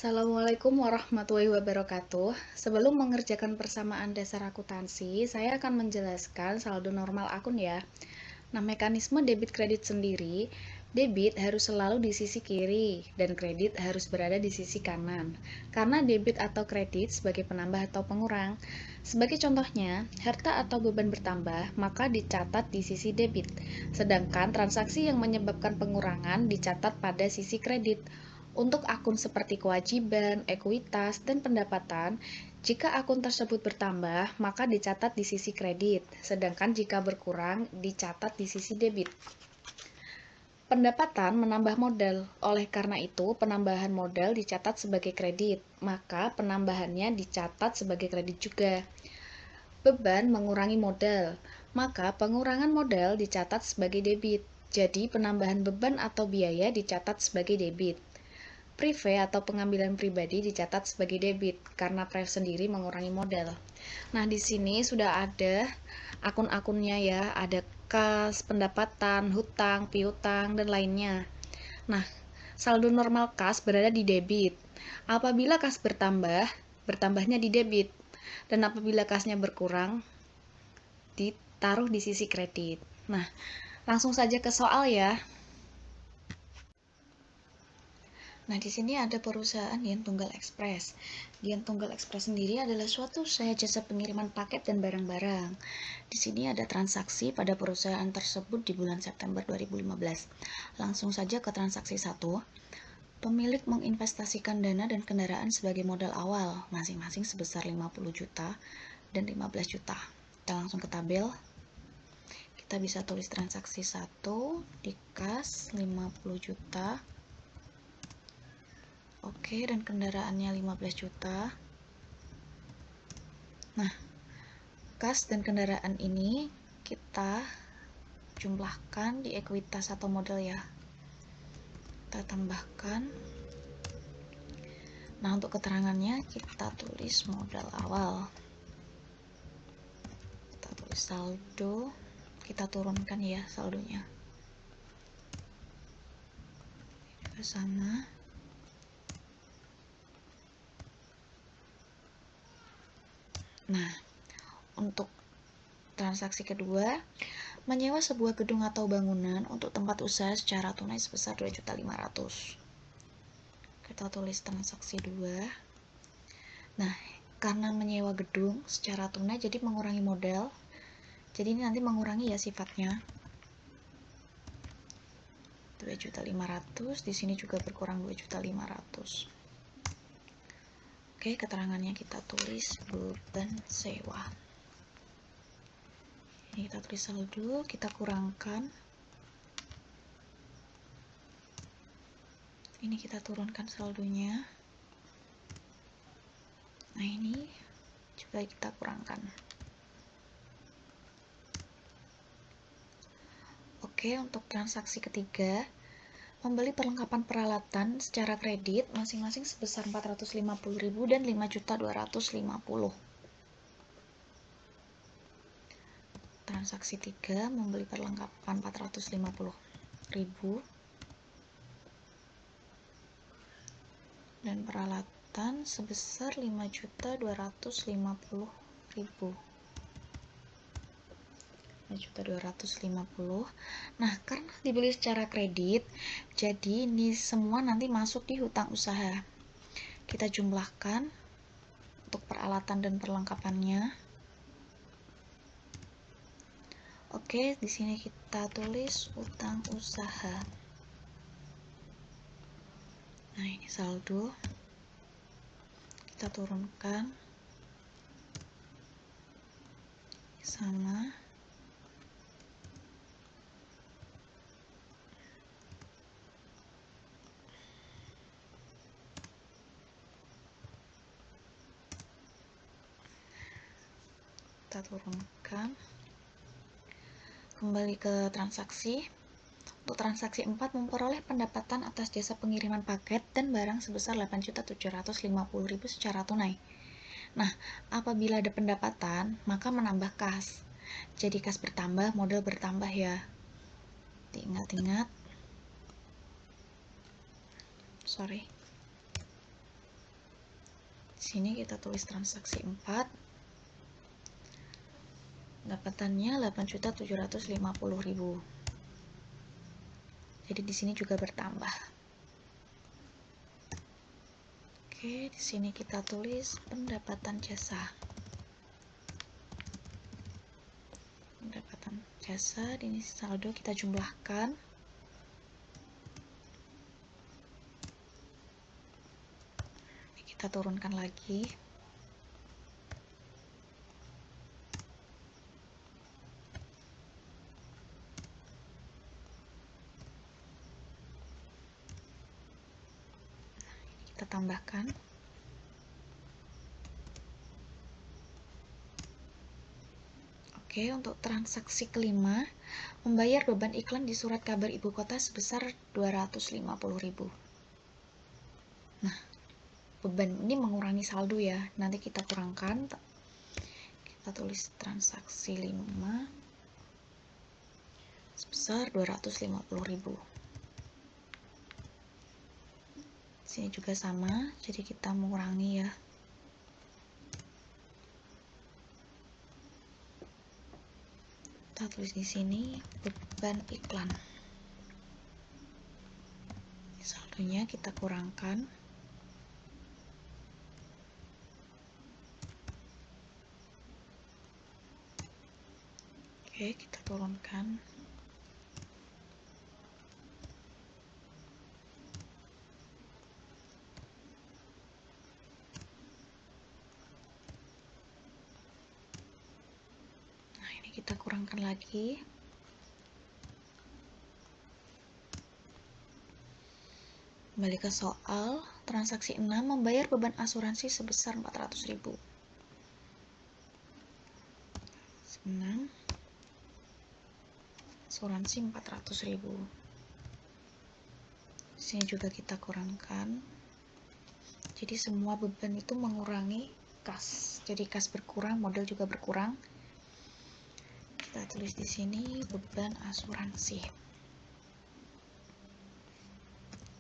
Assalamualaikum warahmatullahi wabarakatuh. Sebelum mengerjakan persamaan dasar akuntansi, saya akan menjelaskan saldo normal akun ya. Nah, mekanisme debit kredit sendiri, debit harus selalu di sisi kiri dan kredit harus berada di sisi kanan. Karena debit atau kredit sebagai penambah atau pengurang. Sebagai contohnya, harta atau beban bertambah, maka dicatat di sisi debit. Sedangkan transaksi yang menyebabkan pengurangan dicatat pada sisi kredit. Untuk akun seperti kewajiban, ekuitas, dan pendapatan, jika akun tersebut bertambah, maka dicatat di sisi kredit, sedangkan jika berkurang, dicatat di sisi debit. Pendapatan menambah modal, oleh karena itu penambahan modal dicatat sebagai kredit, maka penambahannya dicatat sebagai kredit juga. Beban mengurangi modal, maka pengurangan modal dicatat sebagai debit, jadi penambahan beban atau biaya dicatat sebagai debit. Prive atau pengambilan pribadi dicatat sebagai debit karena prive sendiri mengurangi modal. Nah, di sini sudah ada akun-akunnya ya, ada kas, pendapatan, hutang, piutang, dan lainnya. Nah, saldo normal kas berada di debit. Apabila kas bertambah, bertambahnya di debit. Dan apabila kasnya berkurang, ditaruh di sisi kredit. Nah, langsung saja ke soal ya. Nah, di sini ada perusahaan Dian Tunggal Express. Dian Tunggal Express sendiri adalah suatu usaha jasa pengiriman paket dan barang-barang. Di sini ada transaksi pada perusahaan tersebut di bulan September 2015. Langsung saja ke transaksi 1. Pemilik menginvestasikan dana dan kendaraan sebagai modal awal, masing-masing sebesar 50 juta dan 15 juta. Kita langsung ke tabel. Kita bisa tulis transaksi 1 di kas 50 juta. Oke, dan kendaraannya 15 juta. Nah, kas dan kendaraan ini kita jumlahkan di ekuitas atau modal ya. Kita tambahkan. Nah, untuk keterangannya kita tulis modal awal. Kita tulis saldo. Kita turunkan ya saldonya. Juga sama. Nah, untuk transaksi kedua, menyewa sebuah gedung atau bangunan untuk tempat usaha secara tunai sebesar 2.500.000. Kita tulis transaksi 2. Nah, karena menyewa gedung secara tunai jadi mengurangi modal. Jadi ini nanti mengurangi ya sifatnya. 2.500.000, di sini juga berkurang 2.500.000. Oke, keterangannya kita tulis beban sewa. Ini kita tulis saldo, kita kurangkan. Ini kita turunkan saldonya. Nah, ini juga kita kurangkan. Oke, untuk transaksi ketiga, membeli perlengkapan peralatan secara kredit masing-masing sebesar 450.000 dan 5.250.000. Transaksi 3, membeli perlengkapan 450.000 dan peralatan sebesar 5.250.000. 5.250.000. Nah, karena dibeli secara kredit, jadi ini semua nanti masuk di hutang usaha. Kita jumlahkan untuk peralatan dan perlengkapannya. Oke, di sini kita tulis hutang usaha. Nah, ini saldo. Kita turunkan. Sama. Kita turunkan. Kembali ke transaksi. Untuk transaksi 4, memperoleh pendapatan atas jasa pengiriman paket dan barang sebesar 8.750.000 secara tunai. Nah, apabila ada pendapatan, maka menambah kas. Jadi kas bertambah, modal bertambah ya. Diingat-ingat. sini kita tulis transaksi 4. Pendapatannya 8.750.000. Jadi di sini juga bertambah. Oke, di sini kita tulis pendapatan jasa. Pendapatan jasa, ini saldo kita jumlahkan. Ini kita turunkan lagi. Kita tambahkan. Oke, untuk transaksi kelima, membayar beban iklan di surat kabar ibu kota sebesar 250.000. Nah, beban ini mengurangi saldo ya. Nanti kita kurangkan. Kita tulis transaksi 5 sebesar 250.000. Sini juga sama, jadi kita mengurangi ya. Kita tulis di sini beban iklan. Saldonya kita kurangkan. Oke, kita turunkan. Nah, ini kita kurangkan lagi. Kembali ke soal, transaksi 6 membayar beban asuransi sebesar 400.000. 6 asuransi 400.000. Sini juga kita kurangkan. Jadi semua beban itu mengurangi kas. Jadi kas berkurang, modal juga berkurang. Kita tulis di sini beban asuransi.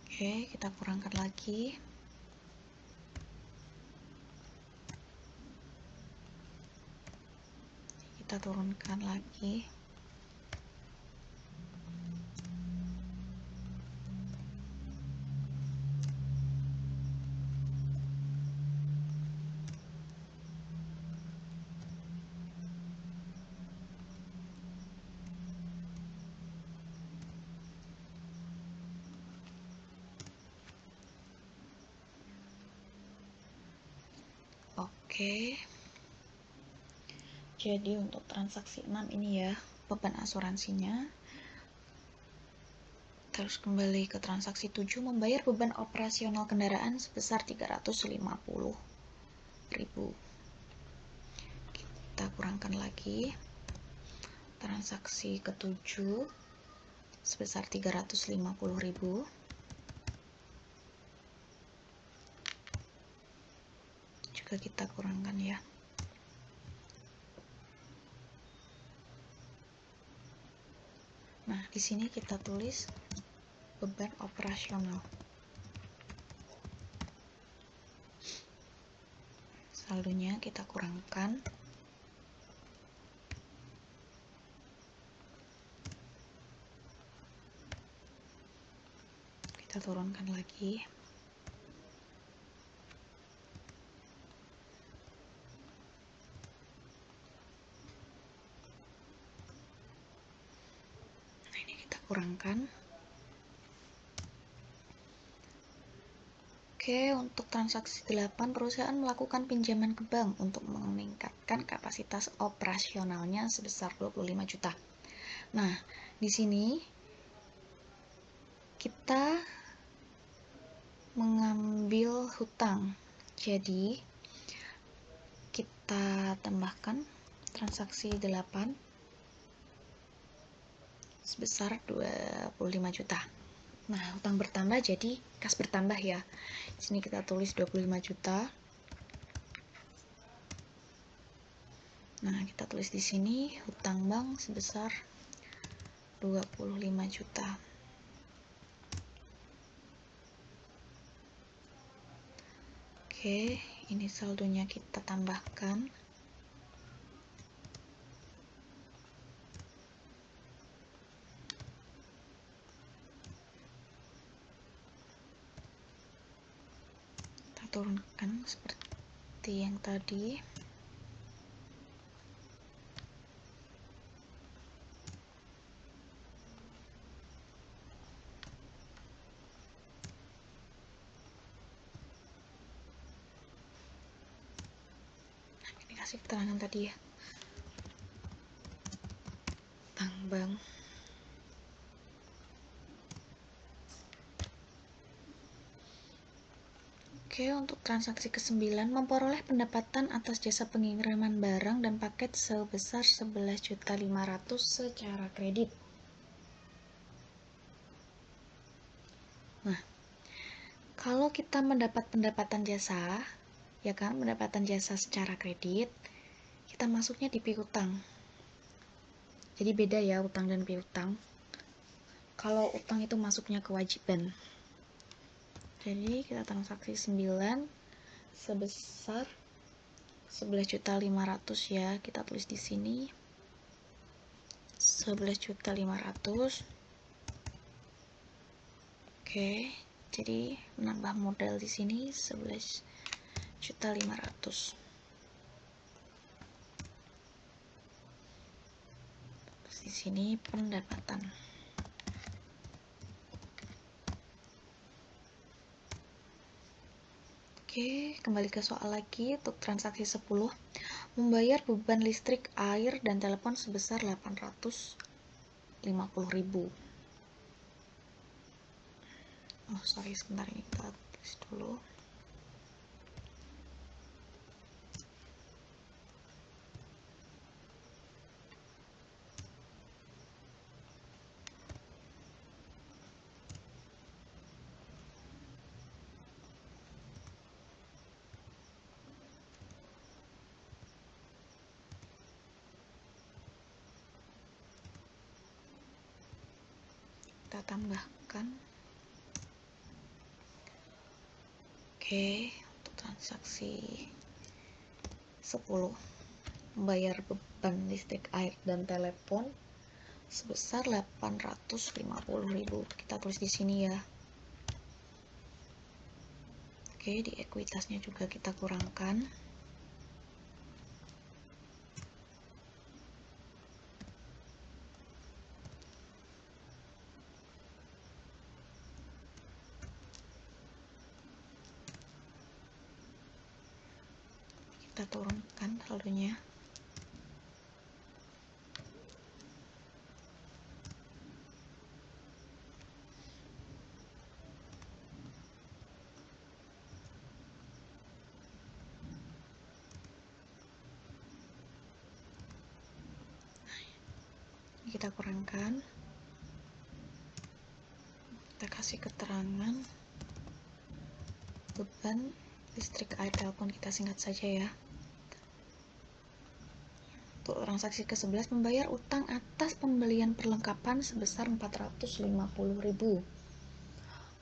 Oke, kita kurangkan lagi. Kita turunkan lagi. Oke. Jadi untuk transaksi 6 ini ya, beban asuransinya. Terus kembali ke transaksi 7, membayar beban operasional kendaraan sebesar 350.000. Kita kurangkan lagi. Transaksi ke-7 sebesar 350.000. Juga kita kurangkan ya. Nah, di sini kita tulis beban operasional. Saldonya kita kurangkan. Kita turunkan lagi. Nah, ini kita kurangkan. Oke, untuk transaksi 8, perusahaan melakukan pinjaman ke bank untuk meningkatkan kapasitas operasionalnya sebesar 25 juta. Nah, di sini kita mengambil hutang. Jadi, kita tambahkan transaksi 8 sebesar 25 juta. Nah, hutang bertambah jadi kas bertambah ya. Di sini kita tulis 25 juta. Nah, kita tulis di sini hutang bank sebesar 25 juta. Oke, Ini saldonya kita tambahkan. Kita turunkan seperti yang tadi. Ini kasih keterangan tadi ya. Bank. Oke, untuk transaksi ke-9, memperoleh pendapatan atas jasa pengiriman barang dan paket sebesar 11.500.000 secara kredit. Nah, kalau kita mendapat pendapatan jasa, ya kan, pendapatan jasa secara kredit, kita masuknya di piutang. Jadi beda ya utang dan piutang. Kalau utang itu masuknya kewajiban. Jadi kita transaksi 9 sebesar 11.500.000 ya. Kita tulis di sini 11.500.000. Oke, jadi menambah modal di sini 11.500.000. Terus di sini pendapatan. Oke, kembali ke soal lagi untuk transaksi 10. Membayar beban listrik, air, dan telepon sebesar 850.000. Oh, sorry, sebentar, ini kita tulis dulu. Kita tambahkan. Oke, untuk transaksi 10, membayar beban listrik, air, dan telepon sebesar 850.000. Kita tulis di sini ya. Oke, di ekuitasnya juga kita kurangkan. Kita turunkan saldonya. Ini kita kurangkan. Kita kasih keterangan beban listrik, air, telepon, kita singkat saja ya. Untuk transaksi ke-11, membayar utang atas pembelian perlengkapan sebesar 450.000.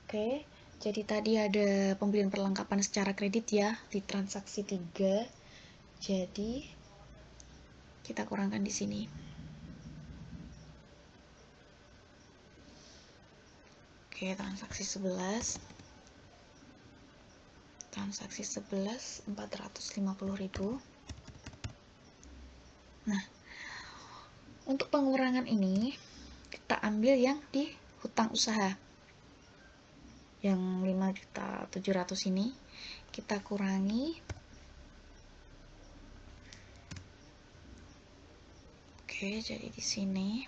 Oke, jadi tadi ada pembelian perlengkapan secara kredit ya di transaksi 3. Jadi kita kurangkan di sini. Oke, transaksi 11. Transaksi 11 450.000. Nah, untuk pengurangan ini kita ambil yang di hutang usaha. Yang 5.700.000 ini kita kurangi. Oke, jadi di sini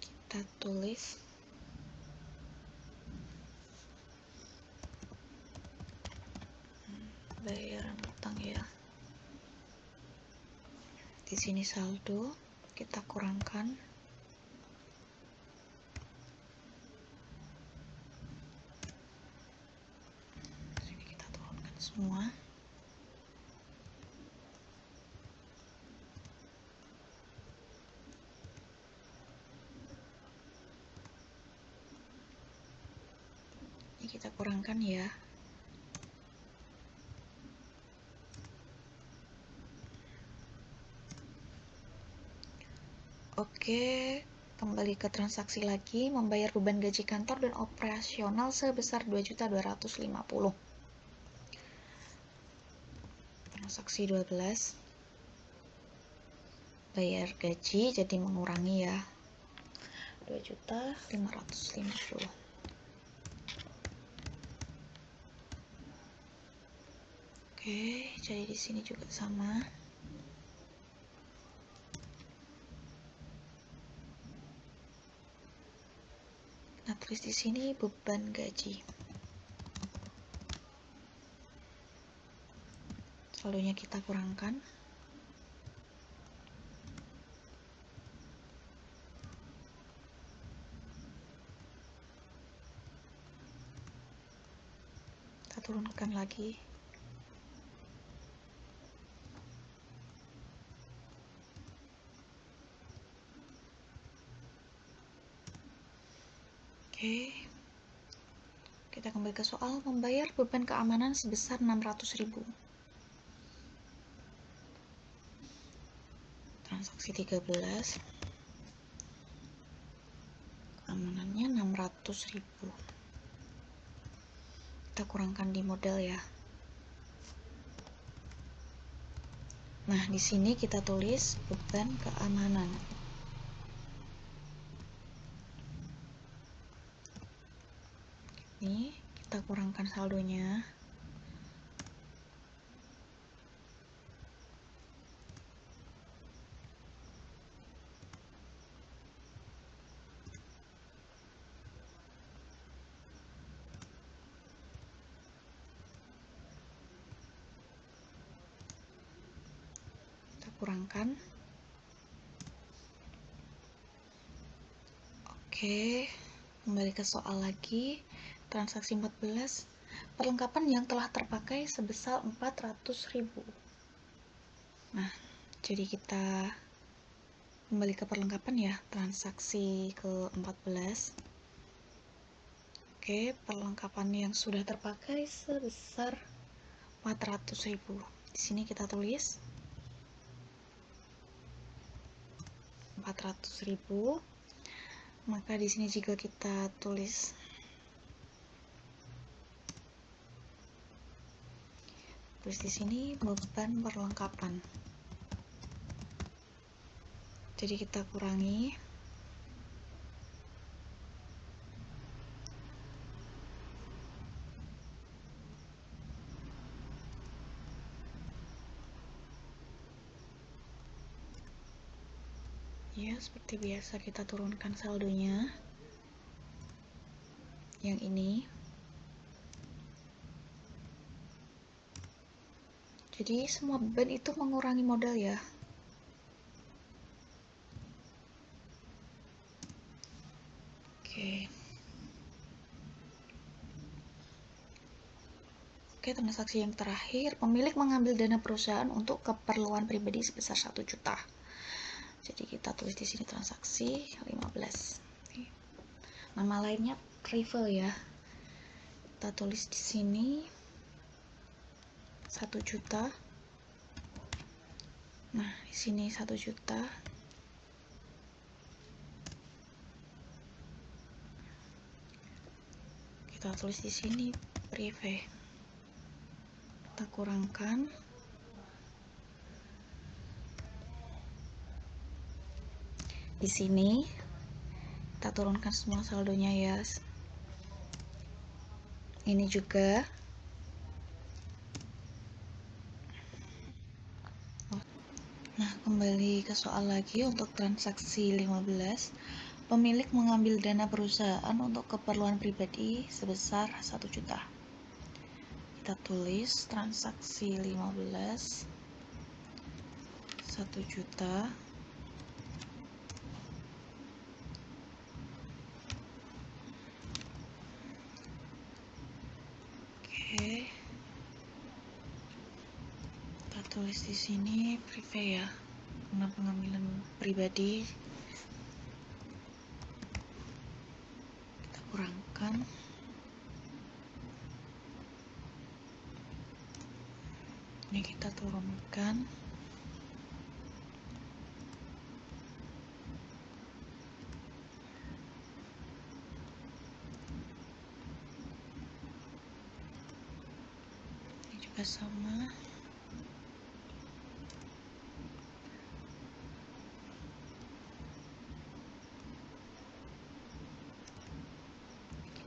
kita tulis bayaran utang ya. Di sini saldo kita kurangkan. Sini kita turunkan semua. Ini kita kurangkan ya. Oke, kembali ke transaksi lagi, membayar beban gaji kantor dan operasional sebesar 2.250.000. Transaksi 12. Bayar gaji jadi mengurangi ya. 2.550.000. Oke, jadi di sini juga sama. Nah, tulis di sini beban gaji. Saldonya kita kurangkan. Kita turunkan lagi. Oke, kita kembali ke soal membayar beban keamanan sebesar 600.000. Transaksi 13. Keamanannya 600.000. Kita kurangkan di modal ya. Nah, di sini kita tulis beban keamanan. Ini kita kurangkan saldonya. Kita kurangkan. Oke, kembali ke soal lagi. Transaksi 14. Perlengkapan yang telah terpakai sebesar 400.000. Nah, jadi kita kembali ke perlengkapan ya, transaksi ke-14. Oke, perlengkapan yang sudah terpakai sebesar 400.000. Di sini kita tulis 400.000. Maka di sini jika kita tulis di sini beban perlengkapan. Jadi kita kurangi. Ya, seperti biasa kita turunkan saldonya. Yang ini. Jadi semua beban itu mengurangi modal ya. Oke. Oke, transaksi yang terakhir, pemilik mengambil dana perusahaan untuk keperluan pribadi sebesar 1 juta. Jadi kita tulis di sini transaksi 15. Nama lainnya travel ya. Kita tulis di sini 1 juta. Nah, di sini 1 juta. Kita tulis di sini privé. Kita kurangkan. Di sini kita turunkan semua saldonya ya. Ini juga. Nah, kembali ke soal lagi untuk transaksi 15. Pemilik mengambil dana perusahaan untuk keperluan pribadi sebesar 1 juta. Kita tulis transaksi 15 1 juta. Oke. Kita tulis di sini privé ya. Karena pengambilan pribadi. Kita kurangkan. Ini kita turunkan. juga sama.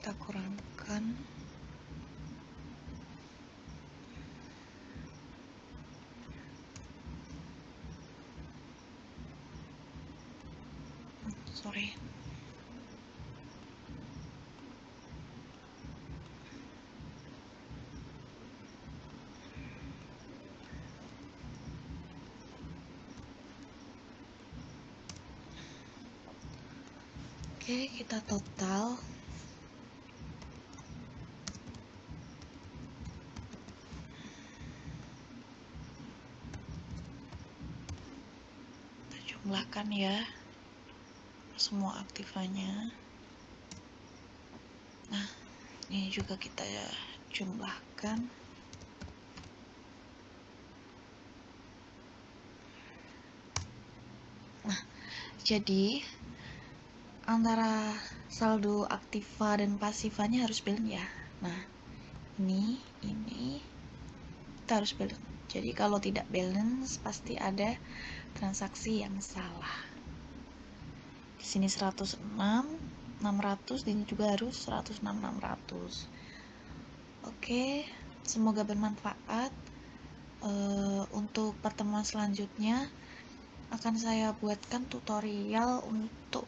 Kita kurangkan. Sorry. Oke, kita total. Kita jumlahkan ya semua aktifannya. Nah, ini juga kita jumlahkan. Nah, jadi antara saldo aktiva dan pasifanya harus balance ya. Nah, ini kita harus balance. Jadi kalau tidak balance pasti ada transaksi yang salah. Di sini 106, 600, di sini juga harus 106, 600. Oke, semoga bermanfaat. Untuk pertemuan selanjutnya akan saya buatkan tutorial untuk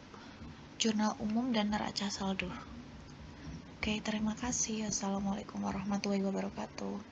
jurnal umum dan neraca saldo. Oke, terima kasih. Assalamualaikum warahmatullahi wabarakatuh.